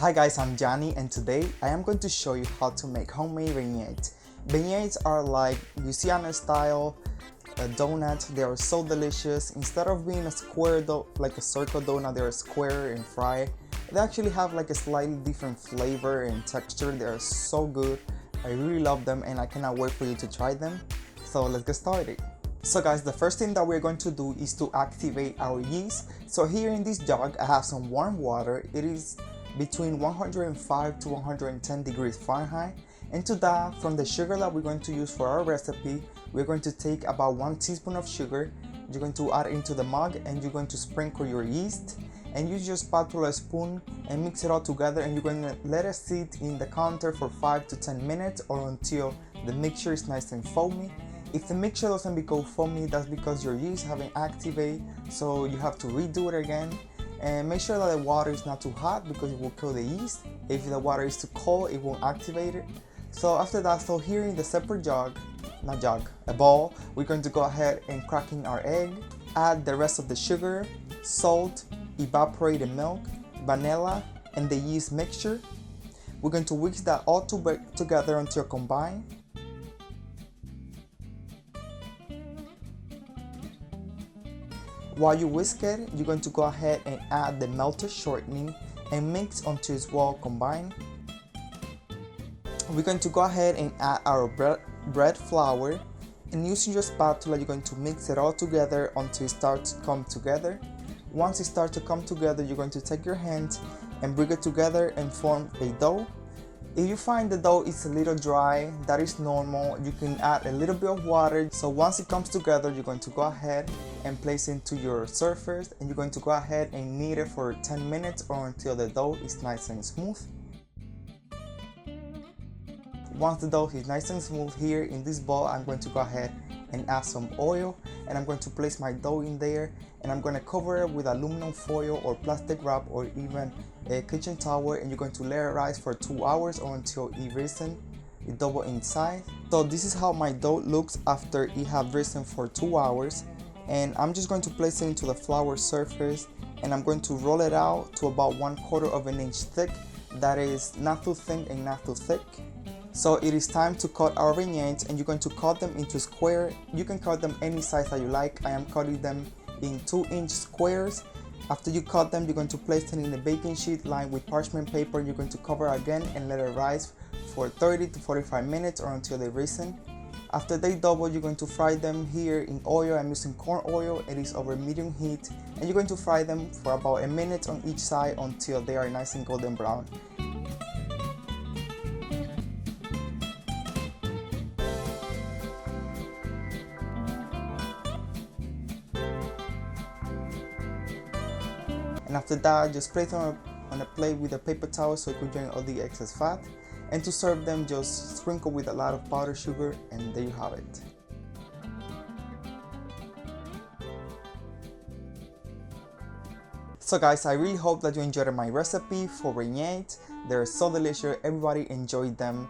Hi guys, I'm Johnny and today I am going to show you how to make homemade beignets. Beignets are like Louisiana style donuts. They are so delicious. Instead of being a square like a circle donut, they are square and fried. They actually have like a slightly different flavor and texture. They are so good. I really love them and I cannot wait for you to try them. So let's get started. So guys, the first thing that we're going to do is to activate our yeast. So here in this jug I have some warm water. It is between 105 to 110 degrees Fahrenheit. And to that, from the sugar that we're going to use for our recipe, we're going to take about 1 teaspoon of sugar. You're going to add it into the mug and you're going to sprinkle your yeast and use your spatula spoon and mix it all together, and you're going to let it sit in the counter for 5 to 10 minutes or until the mixture is nice and foamy. If the mixture doesn't become foamy, that's because your yeast haven't activated, so you have to redo it again. And make sure that the water is not too hot because it will kill the yeast. If the water is too cold, it won't activate it. So after that, so here in the separate a bowl, we're going to go ahead and cracking our egg, add the rest of the sugar, salt, evaporated milk, vanilla, and the yeast mixture. We're going to whisk that all together until combined. While you whisk it, you're going to go ahead and add the melted shortening and mix until it's well combined. We're going to go ahead and add our bread flour, and using your spatula you're going to mix it all together until it starts to come together. Once it starts to come together, you're going to take your hands and bring it together and form a dough. If you find the dough is a little dry, that is normal. You can add a little bit of water. So once it comes together, you're going to go ahead and place it into your surface, and you're going to go ahead and knead it for 10 minutes or until the dough is nice and smooth. Once the dough is nice and smooth, here in this bowl I'm going to go ahead and add some oil, and I'm going to place my dough in there, and I'm going to cover it with aluminum foil or plastic wrap or even a kitchen towel, and you're going to let it rise for 2 hours or until it double in size. So this is how my dough looks after it have risen for 2 hours, and I'm just going to place it into the flour surface, and I'm going to roll it out to about 1/4 of an inch thick. That is not too thin and not too thick. So it is time to cut our beignets, and you're going to cut them into square. You can cut them any size that you like. I am cutting them in 2-inch squares. After you cut them, you're going to place them in a baking sheet lined with parchment paper. You're going to cover again and let it rise for 30 to 45 minutes or until they risen. After they double, you're going to fry them here in oil. I'm using corn oil. It is over medium heat, and you're going to fry them for about a minute on each side until they are nice and golden brown. And after that, just place them on a plate with a paper towel so you can drain all the excess fat. And to serve them, just sprinkle with a lot of powdered sugar, and there you have it. So guys, I really hope that you enjoyed my recipe for beignets. They're so delicious. Everybody enjoyed them.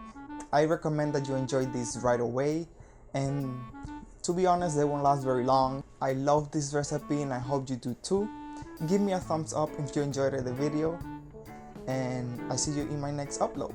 I recommend that you enjoy this right away. And to be honest, they won't last very long. I love this recipe and I hope you do too. Give me a thumbs up if you enjoyed the video, and I see you in my next upload.